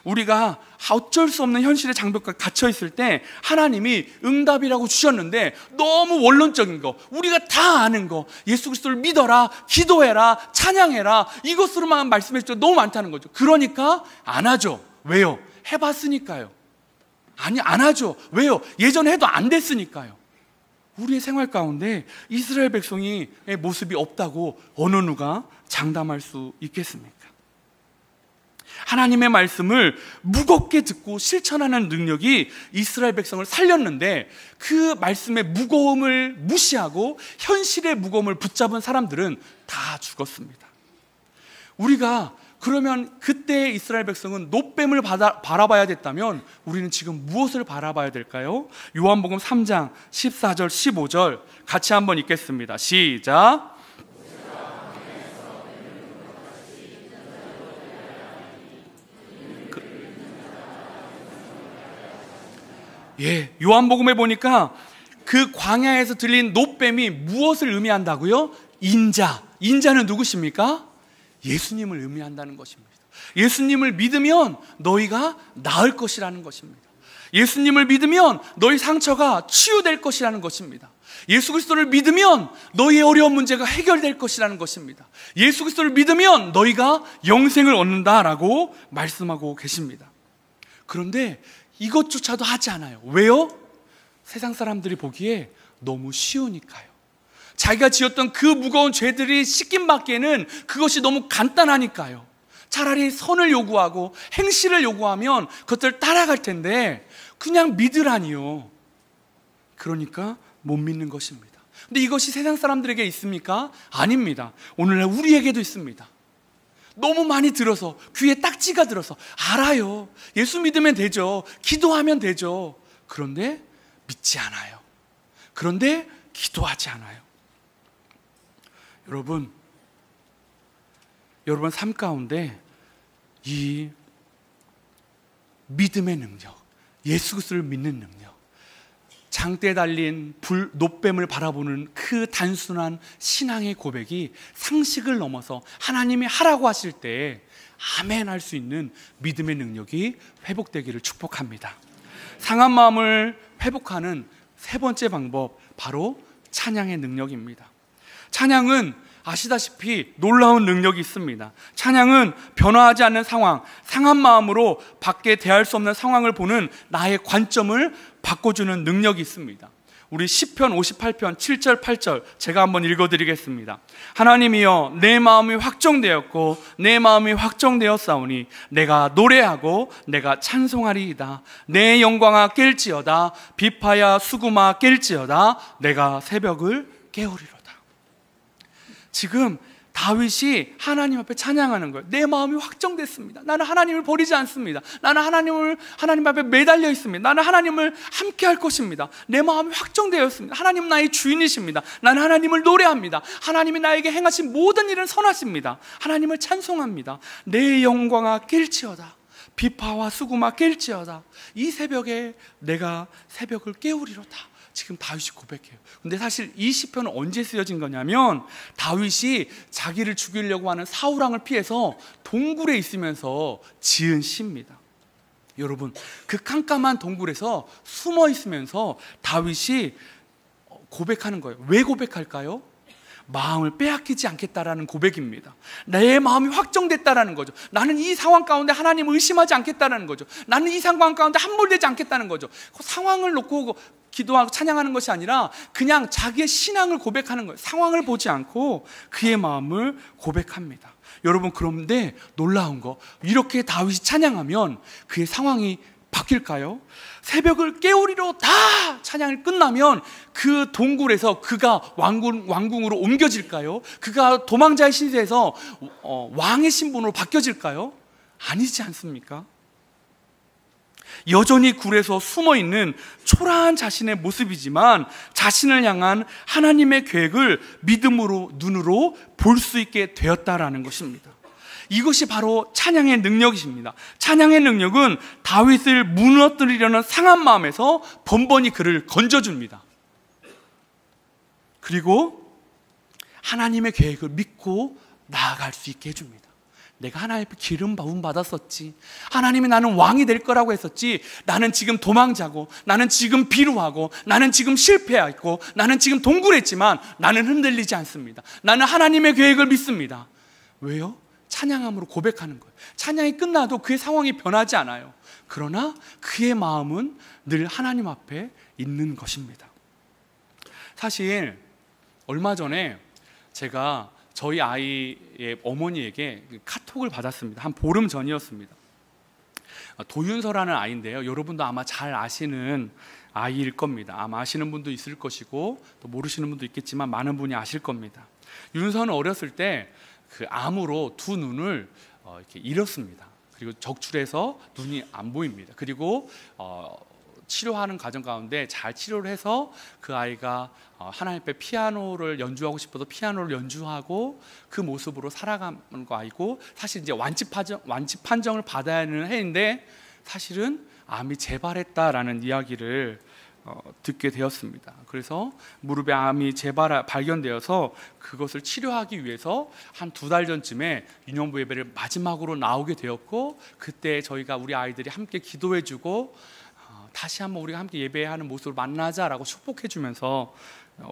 Speaker 1: 우리가 어쩔 수 없는 현실의 장벽과 갇혀 있을 때 하나님이 응답이라고 주셨는데 너무 원론적인 거, 우리가 다 아는 거, 예수 그리스도를 믿어라, 기도해라, 찬양해라, 이것으로만 말씀해 주셔서 너무 많다는 거죠. 그러니까 안 하죠. 왜요? 해봤으니까요. 아니, 안 하죠. 왜요? 예전에 해도 안 됐으니까요. 우리의 생활 가운데 이스라엘 백성의 모습이 없다고 어느 누가 장담할 수 있겠습니까? 하나님의 말씀을 무겁게 듣고 실천하는 능력이 이스라엘 백성을 살렸는데 그 말씀의 무거움을 무시하고 현실의 무거움을 붙잡은 사람들은 다 죽었습니다. 우리가 그러면 그때 이스라엘 백성은 노뱀을 바라봐야 됐다면 우리는 지금 무엇을 바라봐야 될까요? 요한복음 3장 14절 15절 같이 한번 읽겠습니다. 시작. 요한복음에 보니까 그 광야에서 들린 노뱀이 무엇을 의미한다고요? 인자는 누구십니까? 예수님을 의미한다는 것입니다. 예수님을 믿으면 너희가 나을 것이라는 것입니다. 예수님을 믿으면 너희 상처가 치유될 것이라는 것입니다. 예수 그리스도를 믿으면 너희의 어려운 문제가 해결될 것이라는 것입니다. 예수 그리스도를 믿으면 너희가 영생을 얻는다라고 말씀하고 계십니다. 그런데 이것조차도 하지 않아요. 왜요? 세상 사람들이 보기에 너무 쉬우니까요. 자기가 지었던 그 무거운 죄들이 씻김 받기에는 그것이 너무 간단하니까요. 차라리 선을 요구하고 행실을 요구하면 그것들 따라갈 텐데 그냥 믿으라니요. 그러니까 못 믿는 것입니다. 근데 이것이 세상 사람들에게 있습니까? 아닙니다. 오늘날 우리에게도 있습니다. 너무 많이 들어서, 귀에 딱지가 들어서 알아요. 예수 믿으면 되죠. 기도하면 되죠. 그런데 믿지 않아요. 그런데 기도하지 않아요. 여러분 삶 가운데 이 믿음의 능력, 예수 그리스도를 믿는 능력, 장대에 달린 노뱀을 바라보는 그 단순한 신앙의 고백이 상식을 넘어서 하나님이 하라고 하실 때 아멘 할 수 있는 믿음의 능력이 회복되기를 축복합니다. 상한 마음을 회복하는 세 번째 방법, 바로 찬양의 능력입니다. 찬양은 아시다시피 놀라운 능력이 있습니다. 찬양은 변화하지 않는 상황, 상한 마음으로 밖에 대할 수 없는 상황을 보는 나의 관점을 바꿔주는 능력이 있습니다. 우리 시편 58편 7절 8절 제가 한번 읽어드리겠습니다. 하나님이여, 내 마음이 확정되었고 내 마음이 확정되었사오니 내가 노래하고 내가 찬송하리이다. 내 영광아 깰지어다. 비파야 수구마 깰지어다. 내가 새벽을 깨우리로다. 지금 다윗이 하나님 앞에 찬양하는 거예요. 내 마음이 확정됐습니다. 나는 하나님을 버리지 않습니다. 나는 하나님 앞에 매달려 있습니다. 나는 하나님을 함께 할 것입니다. 내 마음이 확정되었습니다. 하나님은 나의 주인이십니다. 나는 하나님을 노래합니다. 하나님이 나에게 행하신 모든 일은 선하십니다. 하나님을 찬송합니다. 내 영광아 깰지어다. 비파와 수구마 깰지어다. 이 새벽에 내가 새벽을 깨우리로다. 지금 다윗이 고백해요. 근데 사실 이 시편은 언제 쓰여진 거냐면 다윗이 자기를 죽이려고 하는 사울왕을 피해서 동굴에 있으면서 지은 시입니다. 여러분, 그 깜깜한 동굴에서 숨어 있으면서 다윗이 고백하는 거예요. 왜 고백할까요? 마음을 빼앗기지 않겠다라는 고백입니다. 내 마음이 확정됐다라는 거죠. 나는 이 상황 가운데 하나님을 의심하지 않겠다라는 거죠. 나는 이 상황 가운데 함몰되지 않겠다는 거죠. 그 상황을 놓고 기도하고 찬양하는 것이 아니라 그냥 자기의 신앙을 고백하는 거예요. 상황을 보지 않고 그의 마음을 고백합니다. 여러분, 그런데 놀라운 거, 이렇게 다윗이 찬양하면 그의 상황이 바뀔까요? 새벽을 깨우리로 다 찬양을 끝나면 그 동굴에서 그가 왕궁으로 옮겨질까요? 그가 도망자의 시대에서 왕의 신분으로 바뀌어질까요? 아니지 않습니까? 여전히 굴에서 숨어있는 초라한 자신의 모습이지만 자신을 향한 하나님의 계획을 믿음으로 눈으로 볼 수 있게 되었다라는 것입니다. 이것이 바로 찬양의 능력이십니다. 찬양의 능력은 다윗을 무너뜨리려는 상한 마음에서 번번이 그를 건져줍니다. 그리고 하나님의 계획을 믿고 나아갈 수 있게 해줍니다. 내가 하나님의 기름 부음 받았었지, 하나님이 나는 왕이 될 거라고 했었지, 나는 지금 도망자고, 나는 지금 비루하고, 나는 지금 실패했고, 나는 지금 동굴했지만 나는 흔들리지 않습니다. 나는 하나님의 계획을 믿습니다. 왜요? 찬양함으로 고백하는 거예요. 찬양이 끝나도 그의 상황이 변하지 않아요. 그러나 그의 마음은 늘 하나님 앞에 있는 것입니다. 사실 얼마 전에 제가 저희 아이의 어머니에게 카톡을 받았습니다. 한 보름 전이었습니다. 도윤서라는 아이인데요, 여러분도 아마 잘 아시는 아이일 겁니다. 아마 아시는 분도 있을 것이고 또 모르시는 분도 있겠지만 많은 분이 아실 겁니다. 윤서는 어렸을 때 그 암으로 두 눈을 이렇게 잃었습니다. 그리고 적출해서 눈이 안 보입니다. 그리고 치료하는 과정 가운데 잘 치료를 해서 그 아이가 하나님 앞에 피아노를 연주하고 싶어서 피아노를 연주하고 그 모습으로 살아가는 거 아이고, 사실 이제 완치 판정을 받아야 하는 해인데 사실은 암이 재발했다라는 이야기를 듣게 되었습니다. 그래서 무릎에 암이 발견되어서 그것을 치료하기 위해서 한 2달 전쯤에 유년부 예배를 마지막으로 나오게 되었고, 그때 저희가 우리 아이들이 함께 기도해주고 다시 한번 우리가 함께 예배하는 모습을 만나자라고 축복해주면서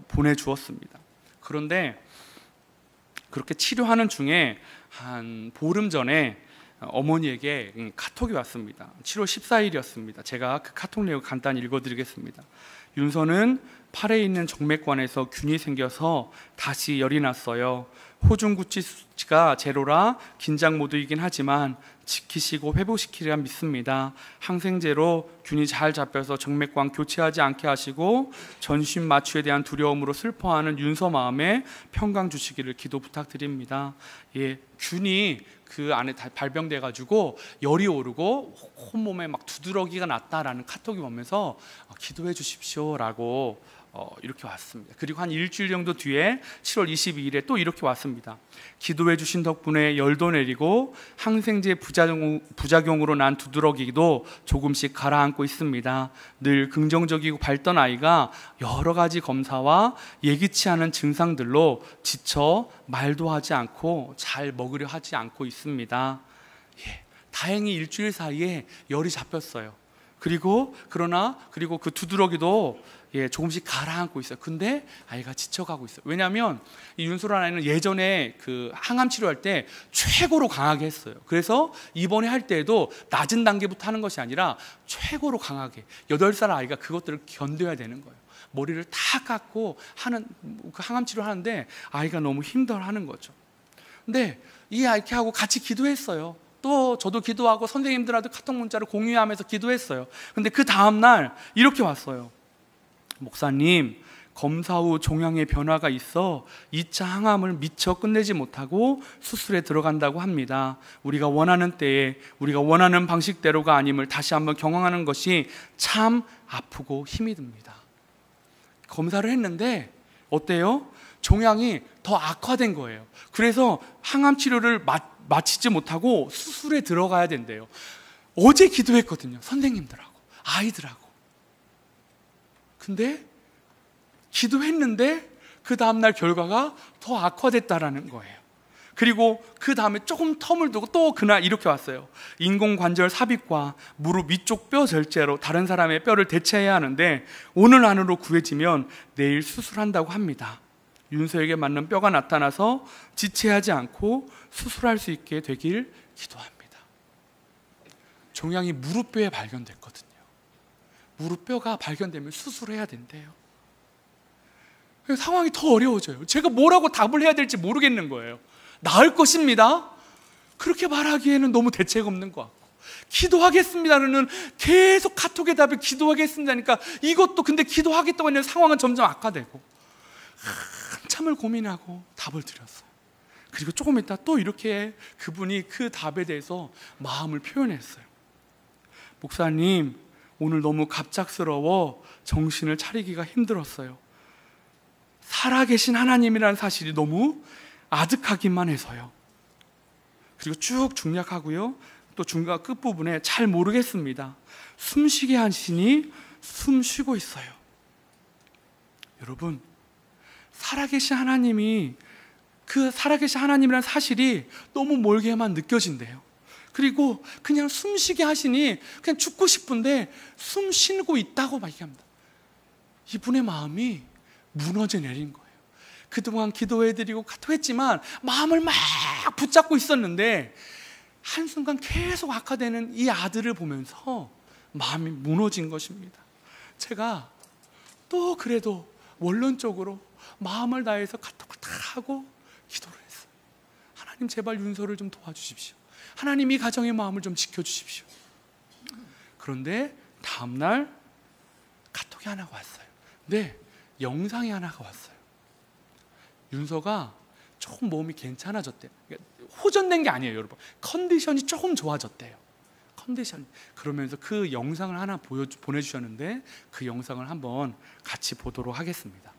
Speaker 1: 보내주었습니다. 그런데 그렇게 치료하는 중에 한 보름 전에 어머니에게 카톡이 왔습니다. 7월 14일이었습니다. 제가 그 카톡 내용을 간단히 읽어드리겠습니다. 윤서는 팔에 있는 정맥관에서 균이 생겨서 다시 열이 났어요. 호중 구치 수치가 제로라 긴장 모드이긴 하지만 지키시고 회복시키리라 믿습니다. 항생제로 균이 잘 잡혀서 정맥관 교체하지 않게 하시고 전신 마취에 대한 두려움으로 슬퍼하는 윤서 마음에 평강 주시기를 기도 부탁드립니다. 예, 균이 그 안에 발병돼 가지고 열이 오르고 온몸에 막 두드러기가 났다라는 카톡이 오면서 기도해 주십시오라고 이렇게 왔습니다. 그리고 한 일주일 정도 뒤에 7월 22일에 또 이렇게 왔습니다. 기도해 주신 덕분에 열도 내리고 항생제 부작용으로 난 두드러기도 조금씩 가라앉고 있습니다. 늘 긍정적이고 밝던 아이가 여러 가지 검사와 예기치 않은 증상들로 지쳐 말도 하지 않고 잘 먹으려 하지 않고 있습니다. 예, 다행히 일주일 사이에 열이 잡혔어요. 그리고 그 두드러기도 조금씩 가라앉고 있어요. 근데 아이가 지쳐가고 있어요. 왜냐하면 이 윤소라는 아이는 예전에 그 항암 치료할 때 최고로 강하게 했어요. 그래서 이번에 할 때에도 낮은 단계부터 하는 것이 아니라 최고로 강하게 8살 아이가 그것들을 견뎌야 되는 거예요. 머리를 다 깎고 하는 그 항암 치료를 하는데 아이가 너무 힘들어하는 거죠. 근데 이 아이께 하고 같이 기도했어요. 또 저도 기도하고 선생님들한테 카톡 문자를 공유하면서 기도했어요. 근데 그 다음날 이렇게 왔어요. 목사님, 검사 후 종양의 변화가 있어 2차 항암을 미처 끝내지 못하고 수술에 들어간다고 합니다. 우리가 원하는 때에 우리가 원하는 방식대로가 아님을 다시 한번 경험하는 것이 참 아프고 힘이 듭니다. 검사를 했는데 어때요? 종양이 더 악화된 거예요. 그래서 항암 치료를 마치지 못하고 수술에 들어가야 된대요. 어제 기도했거든요. 선생님들하고 아이들하고. 근데 기도했는데 그 다음날 결과가 더 악화됐다라는 거예요. 그리고 그 다음에 조금 텀을 두고 또 그날 이렇게 왔어요. 인공관절 삽입과 무릎 위쪽 뼈 절제로 다른 사람의 뼈를 대체해야 하는데 오늘 안으로 구해지면 내일 수술한다고 합니다. 윤서에게 맞는 뼈가 나타나서 지체하지 않고 수술할 수 있게 되길 기도합니다. 종양이 무릎뼈에 발견됐거든요. 무릎뼈가 발견되면 수술해야 된대요. 상황이 더 어려워져요. 제가 뭐라고 답을 해야 될지 모르겠는 거예요. 나을 것입니다. 그렇게 말하기에는 너무 대책 없는 것 같고 기도하겠습니다는 계속 카톡에 답에 기도하겠습니다니까 이것도 근데 기도하겠다고 하는 상황은 점점 악화되고 한참을 고민하고 답을 드렸어요. 그리고 조금 있다 또 이렇게 그분이 그 답에 대해서 마음을 표현했어요. 목사님, 오늘 너무 갑작스러워 정신을 차리기가 힘들었어요. 살아계신 하나님이라는 사실이 너무 아득하기만 해서요. 그리고 쭉 중략하고요. 또 중간 끝부분에 잘 모르겠습니다. 숨쉬게 하시니 숨 쉬고 있어요. 여러분, 살아계신 하나님이 그 살아계신 하나님이라는 사실이 너무 멀게만 느껴진대요. 그리고 그냥 숨쉬게 하시니 그냥 죽고 싶은데 숨 쉬고 있다고 얘기합니다. 이분의 마음이 무너져 내린 거예요. 그동안 기도해드리고 카톡했지만 마음을 막 붙잡고 있었는데 한순간 계속 악화되는 이 아들을 보면서 마음이 무너진 것입니다. 제가 또 그래도 원론적으로 마음을 다해서 카톡을 다 하고 기도를 했어요. 하나님 제발 윤서를 좀 도와주십시오. 하나님 이 가정의 마음을 좀 지켜주십시오. 그런데 다음날 카톡이 하나가 왔어요. 네, 영상이 하나가 왔어요. 윤서가 조금 몸이 괜찮아졌대요. 호전된 게 아니에요, 여러분. 컨디션이 조금 좋아졌대요. 컨디션. 그러면서 그 영상을 하나 보내주셨는데 그 영상을 한번 같이 보도록 하겠습니다.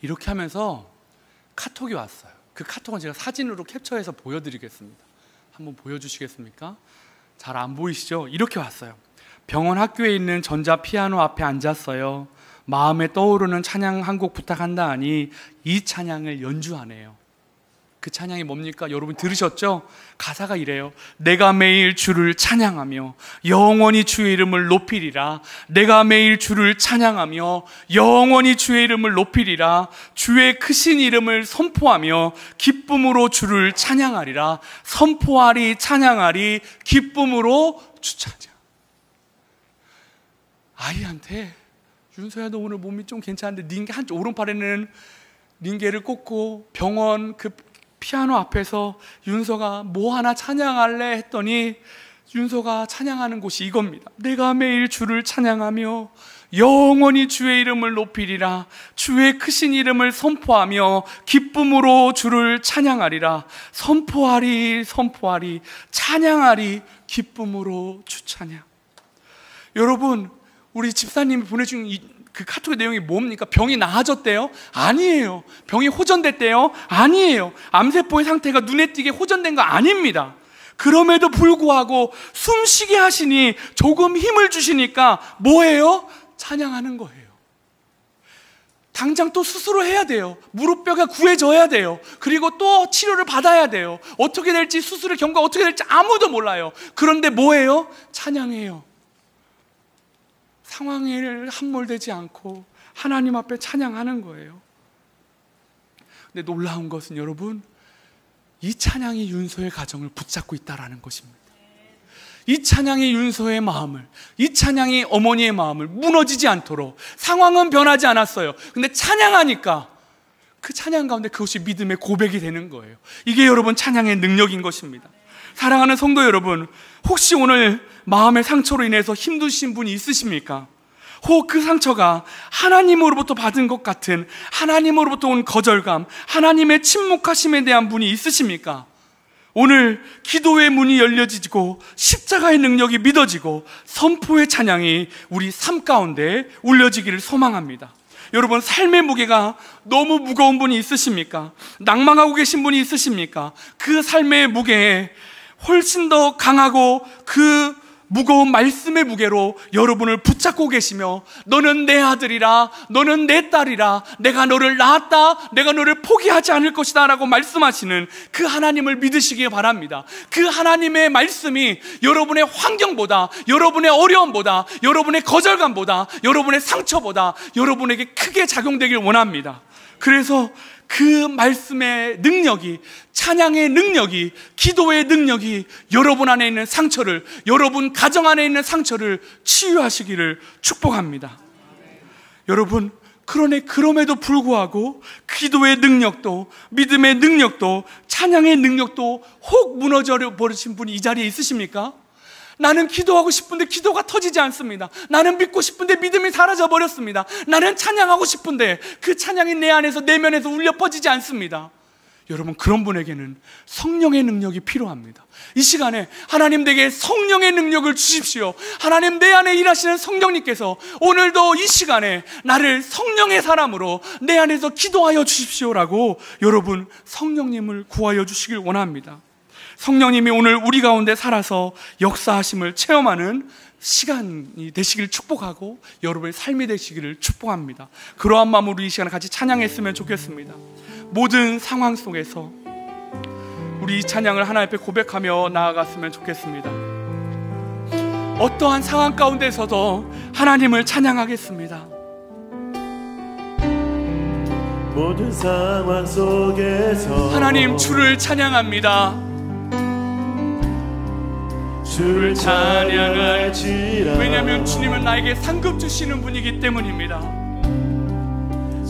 Speaker 1: 이렇게 하면서 카톡이 왔어요. 그 카톡은 제가 사진으로 캡처해서 보여드리겠습니다. 한번 보여주시겠습니까? 잘 안 보이시죠? 이렇게 왔어요. 병원 학교에 있는 전자 피아노 앞에 앉았어요. 마음에 떠오르는 찬양 한 곡 부탁한다 하니 이 찬양을 연주하네요. 그 찬양이 뭡니까? 여러분 들으셨죠? 가사가 이래요. 내가 매일 주를 찬양하며 영원히 주의 이름을 높이리라. 내가 매일 주를 찬양하며 영원히 주의 이름을 높이리라. 주의 크신 이름을 선포하며 기쁨으로 주를 찬양하리라. 선포하리 찬양하리 기쁨으로 주 찬양. 아이한테 윤서야 너 오늘 몸이 좀 괜찮은데 닌게 한쪽 오른팔에는 닌게를 꽂고 병원 그 피아노 앞에서 윤서가 뭐 하나 찬양할래 했더니 윤서가 찬양하는 곳이 이겁니다. 내가 매일 주를 찬양하며 영원히 주의 이름을 높이리라. 주의 크신 이름을 선포하며 기쁨으로 주를 찬양하리라. 선포하리 선포하리 찬양하리 기쁨으로 주 찬양. 여러분, 우리 집사님이 보내준 그 카톡의 내용이 뭡니까? 병이 나아졌대요? 아니에요. 병이 호전됐대요? 아니에요. 암세포의 상태가 눈에 띄게 호전된 거 아닙니다. 그럼에도 불구하고 숨쉬게 하시니 조금 힘을 주시니까 뭐예요? 찬양하는 거예요. 당장 또 수술을 해야 돼요. 무릎뼈가 구해져야 돼요. 그리고 또 치료를 받아야 돼요. 어떻게 될지 수술의 경과가 어떻게 될지 아무도 몰라요. 그런데 뭐예요? 찬양해요. 상황에 함몰되지 않고 하나님 앞에 찬양하는 거예요. 근데 놀라운 것은 여러분, 이 찬양이 윤서의 가정을 붙잡고 있다는 것입니다. 이 찬양이 윤서의 마음을, 이 찬양이 어머니의 마음을 무너지지 않도록. 상황은 변하지 않았어요. 근데 찬양하니까 그 찬양 가운데 그것이 믿음의 고백이 되는 거예요. 이게 여러분 찬양의 능력인 것입니다. 사랑하는 성도 여러분, 혹시 오늘 마음의 상처로 인해서 힘드신 분이 있으십니까? 혹 그 상처가 하나님으로부터 받은 것 같은, 하나님으로부터 온 거절감, 하나님의 침묵하심에 대한 분이 있으십니까? 오늘 기도의 문이 열려지고 십자가의 능력이 믿어지고 선포의 찬양이 우리 삶 가운데 울려지기를 소망합니다. 여러분, 삶의 무게가 너무 무거운 분이 있으십니까? 낭망하고 계신 분이 있으십니까? 그 삶의 무게에 훨씬 더 강하고 그 무거운 말씀의 무게로 여러분을 붙잡고 계시며, 너는 내 아들이라, 너는 내 딸이라, 내가 너를 낳았다, 내가 너를 포기하지 않을 것이다 라고 말씀하시는 그 하나님을 믿으시기 바랍니다. 그 하나님의 말씀이 여러분의 환경보다, 여러분의 어려움보다, 여러분의 거절감보다, 여러분의 상처보다 여러분에게 크게 작용되길 원합니다. 그래서 그 말씀의 능력이, 찬양의 능력이, 기도의 능력이 여러분 안에 있는 상처를, 여러분 가정 안에 있는 상처를 치유하시기를 축복합니다. 여러분, 그럼에도 불구하고 기도의 능력도, 믿음의 능력도, 찬양의 능력도 혹 무너져 버리신 분이 이 자리에 있으십니까? 나는 기도하고 싶은데 기도가 터지지 않습니다. 나는 믿고 싶은데 믿음이 사라져 버렸습니다. 나는 찬양하고 싶은데 그 찬양이 내 안에서, 내면에서 울려 퍼지지 않습니다. 여러분, 그런 분에게는 성령의 능력이 필요합니다. 이 시간에 하나님 내게 성령의 능력을 주십시오. 하나님, 내 안에 일하시는 성령님께서 오늘도 이 시간에 나를 성령의 사람으로 내 안에서 기도하여 주십시오라고 여러분, 성령님을 구하여 주시길 원합니다. 성령님이 오늘 우리 가운데 살아서 역사하심을 체험하는 시간이 되시길 축복하고 여러분의 삶이 되시기를 축복합니다. 그러한 마음으로 이 시간에 같이 찬양했으면 좋겠습니다. 모든 상황 속에서 우리 이 찬양을 하나님 앞에 고백하며 나아갔으면 좋겠습니다. 어떠한 상황 가운데서도 하나님을 찬양하겠습니다.
Speaker 2: 모든 상황 속에서
Speaker 1: 하나님, 주를 찬양합니다.
Speaker 2: 주를 찬양할지라.
Speaker 1: 왜냐하면 주님은 나에게 상급 주시는 분이기 때문입니다.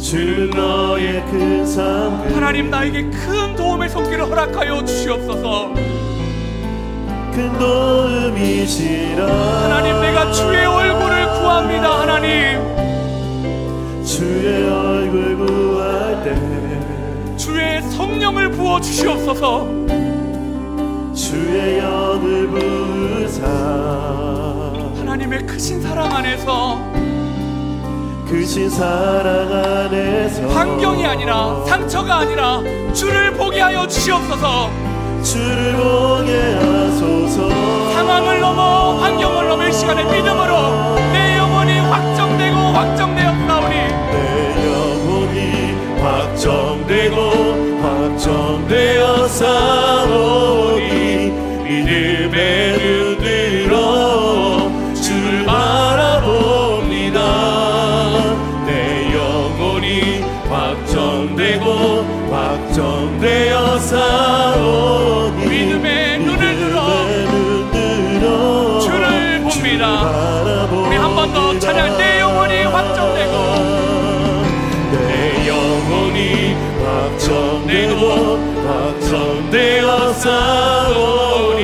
Speaker 2: 주는 너의 큰 상급.
Speaker 1: 하나님, 나에게 큰 도움의 손길을 허락하여 주시옵소서.
Speaker 2: 큰 도움이시라.
Speaker 1: 하나님, 내가 주의 얼굴을 구합니다. 하나님,
Speaker 2: 주의 얼굴 구할 때
Speaker 1: 주의 성령을 부어 주시옵소서.
Speaker 2: 주의 영을 부으사.
Speaker 1: 하나님의 크신 사랑 안에서,
Speaker 2: 크신 사랑 안에서
Speaker 1: 환경이 아니라, 상처가 아니라 주를 보게 하여 주시옵소서.
Speaker 2: 주를 보게 하소서.
Speaker 1: 상황을 넘어, 환경을 넘어 이 시간에 믿음으로 내 영혼이 확정되고 확정되었사오니,
Speaker 2: 내 영혼이 확정되고 확정되었사오니, 믿음의 눈으로 주를 바라봅니다. 내 영혼이 확정되고 확정되었사오니,
Speaker 1: 믿음의 눈을 들어 주를 봅니다. 우리 한 번 더 찬양. 내 영혼이 확정되고,
Speaker 2: 내 영혼이 확정되고 확정되었사오니,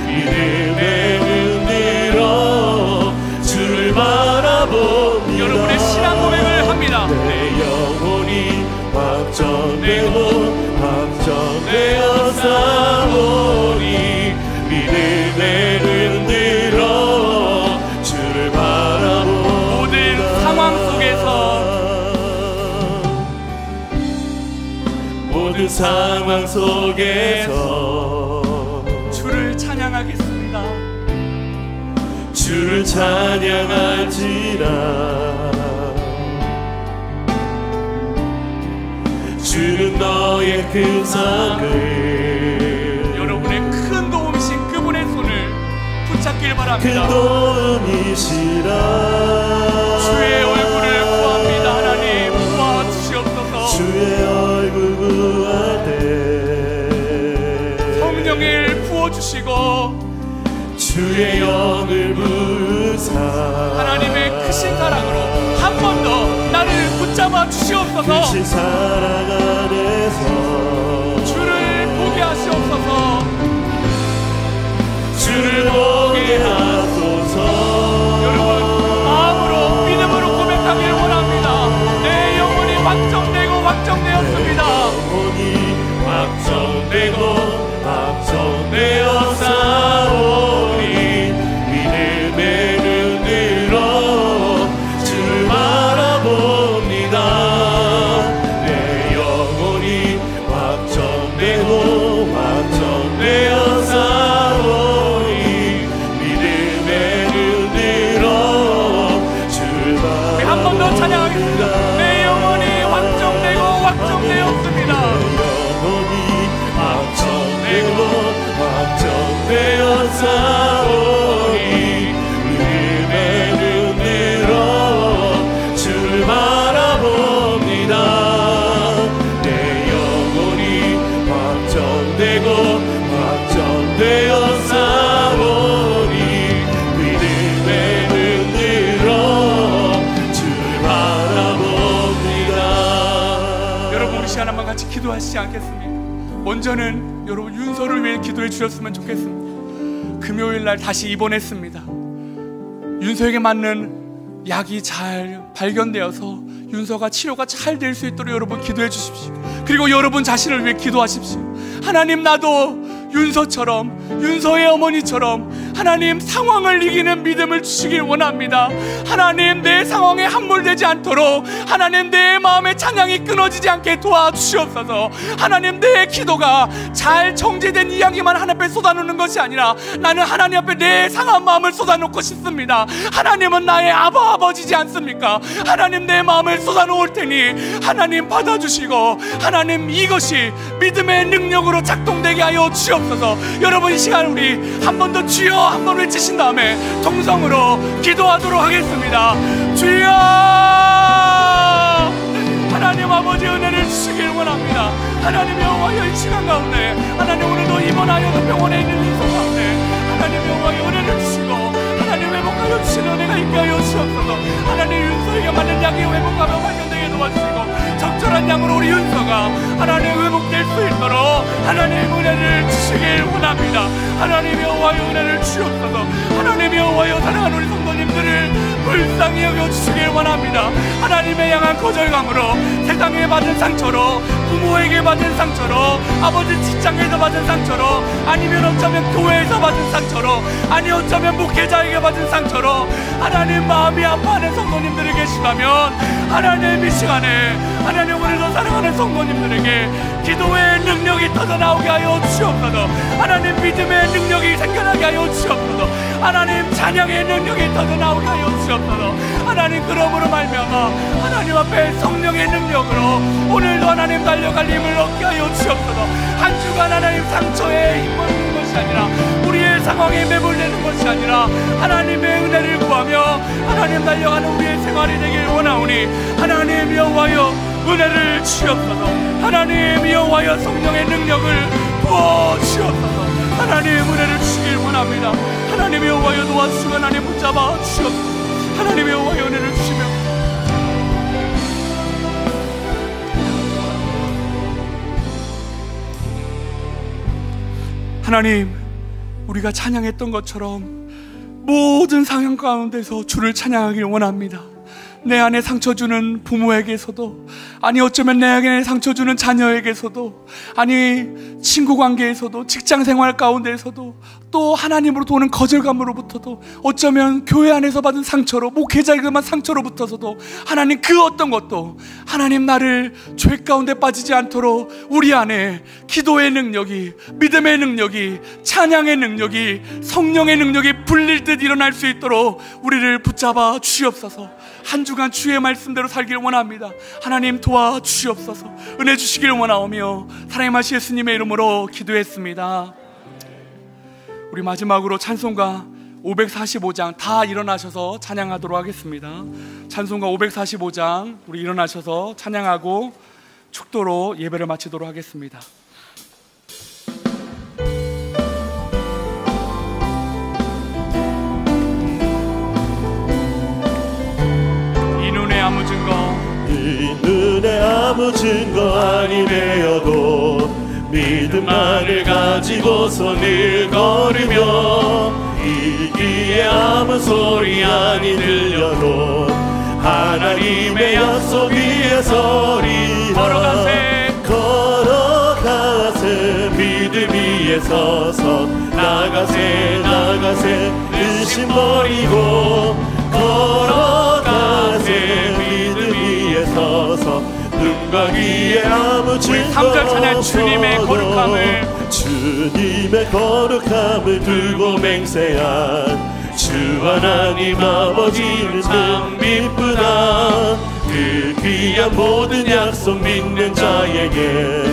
Speaker 2: 믿음의 눈으로 주를 바라봅니다.
Speaker 1: 여러분의 신앙 고백을 합니다.
Speaker 2: 내 영혼이 확정되고 확정되었사오니, 믿음의 눈으로 주를 바라봅니다.
Speaker 1: 모든 상황 속에서,
Speaker 2: 모든 상황 속에서
Speaker 1: 주를 찬양하겠습니다.
Speaker 2: 주를 찬양할지라. 주는 너의 큰 상급.
Speaker 1: 여러분의 큰 도움이신 그분의 손을 붙잡길 바랍니다.
Speaker 2: 큰 도움이시라.
Speaker 1: 주의 얼굴을 구합니다. 하나님, 도와주시옵소서.
Speaker 2: 주의 얼굴 구할 때
Speaker 1: 성령을 부어주시고
Speaker 2: 주의 영을 부으사.
Speaker 1: 하나님의 크신 사랑으로 한 번 더 나를 붙잡아 주시옵소서.
Speaker 2: 크신 사랑 안에서
Speaker 1: 주를 보게 하시옵소서.
Speaker 2: 주를 보게 하소서.
Speaker 1: 여러분, 마음으로 믿음으로 고백하길 원합니다. 내 영혼이 확정되고 확정되었습니다.
Speaker 2: 영혼이 확정되고 확정되었사오니, 믿음의 눈으로 주를 바라봅니다. 내 영혼이 확정되고 확정되었사오니,
Speaker 1: 기도하시지 않겠습니까? 먼저는 여러분 윤서를 위해 기도해 주셨으면 좋겠습니다. 금요일날 다시 입원했습니다. 윤서에게 맞는 약이 잘 발견되어서 윤서가 치료가 잘 될 수 있도록 여러분 기도해 주십시오. 그리고 여러분 자신을 위해 기도하십시오. 하나님, 나도 윤서처럼, 윤서의 어머니처럼 하나님 상황을 이기는 믿음을 주시길 원합니다. 하나님, 내 상황에 함몰되지 않도록 하나님 내 마음의 찬양이 끊어지지 않게 도와주시옵소서. 하나님, 내 기도가 잘 정제된 이야기만 하나님 앞에 쏟아놓는 것이 아니라 나는 하나님 앞에 내 상한 마음을 쏟아놓고 싶습니다. 하나님은 나의 아버지지 않습니까? 하나님, 내 마음을 쏟아놓을 테니 하나님 받아주시고 하나님 이것이 믿음의 능력으로 작동되게 하여 주옵소서. 여러분, 이 시간 우리 한 번 더 주여 한 번 외치신 다음에 동성으로 기도하도록 하겠습니다. 주여, 하나님 아버지 은혜를 주시길 원합니다. 하나님 여호와여, 이 시간 가운데 하나님 오늘도 입원하여도 병원에 있는 인성 가운데 하나님 여호와여 은혜를 주시고 하나님 회복하여 주시는 은혜가 있게 하여 주옵소서. 하나님 윤서에게 맞는 약이 회복하며 발견되게 도와주시고 적절한 양으로 우리 윤서가 하나님 회복될 수 있도록 하나님 은혜를 주시길 원합니다. 하나님 여호와여 은혜를 주옵소서. 하나님 여호와여, 사랑하는 우리 성도님들을 불쌍히 여겨주시길 원합니다. 하나님의 향한 거절감으로 세상에 받은 상처로, 부모에게 받은 상처로, 아버지 직장에서 받은 상처로, 아니면 어쩌면 교회에서 받은 상처로, 아니 어쩌면 목회자에게 받은 상처로 하나님 마음이 아파하는 성도님들이 계시다면 하나님 이 시간에 하나님 오늘도 사랑하는 성도님들에게 기도의 능력이 터져나오게 하여 주옵소서. 하나님 믿음의 능력이 생겨나게 하여 주옵소서. 하나님 찬양의 능력이 터져나오게 하여 주옵소서. 하나님, 그러므로 말미암아 하나님 앞에 성령의 능력으로 오늘도 하나님 달려갈 힘을 얻게 하여 주옵소서. 한 주간 하나님 상처에 힘없는 것이 아니라 우리의 상황에 매몰되는 것이 아니라 하나님의 은혜를 구하며 하나님 달려가는 우리의 생활이 되길 원하오니 하나님 여호와여 은혜를 주옵소서. 하나님 여호와여 성령의 능력을 부어 주옵소서. 하나님 은혜를 주시길 원합니다. 하나님 여호와여 도와주시고 하나님 붙잡아 주옵소서. 하나님 여호와여 은혜를 주시며 하나님, 우리가 찬양했던 것처럼 모든 상황 가운데서 주를 찬양하길 원합니다. 내 안에 상처 주는 부모에게서도, 아니 어쩌면 내 안에 상처 주는 자녀에게서도, 아니 친구 관계에서도, 직장 생활 가운데에서도, 또 하나님으로부터 오는 거절감으로부터도, 어쩌면 교회 안에서 받은 상처로, 목회자에게만 상처로부터서도 하나님 그 어떤 것도 하나님 나를 죄 가운데 빠지지 않도록 우리 안에 기도의 능력이, 믿음의 능력이, 찬양의 능력이, 성령의 능력이 불릴 듯 일어날 수 있도록 우리를 붙잡아 주시옵소서. 한 주간 주의 말씀대로 살기를 원합니다. 하나님 도와주시옵소서. 은혜 주시기를 원하오며 사랑의 마시 예수님의 이름으로 기도했습니다. 우리 마지막으로 찬송가 545장 다 일어나셔서 찬양하도록 하겠습니다. 찬송가 545장 우리 일어나셔서 찬양하고 축도로 예배를 마치도록 하겠습니다. 아무 증거,
Speaker 2: 이 눈에 아무 증거 아니 되어도 믿음만을 가지고서 늘 걸으며 이기에 아무 소리 아니 들려도 하나님의 약속 위에 서리라. 걸어가세 믿음 위에 서서 나가세 의심 버리고 걸어가세 믿음 위에 서서 눈과 귀에 아무 증거 없어도 주님의 거룩함을 들고 맹세한 주 하나님 아버지는 참 미쁘다. 그 귀한 모든 약속 믿는 자에게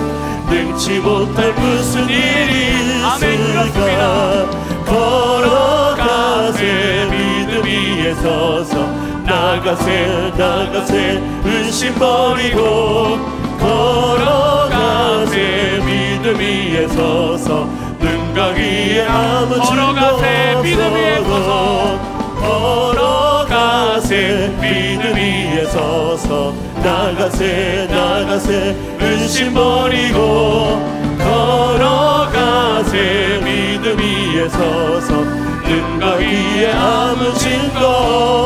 Speaker 2: 능치 못할 무슨 일이 있을까. 걸어가세 믿음 위에 서서 나가세 의심 버리고 걸어가세 믿음 위에 서서 눈과 귀에 아무 증거 없어도 걸어가세 믿음 위에 서서 나가세 나가세 근심 버리고 걸어가세 믿음 위에 서서 능가 위에 아무 증거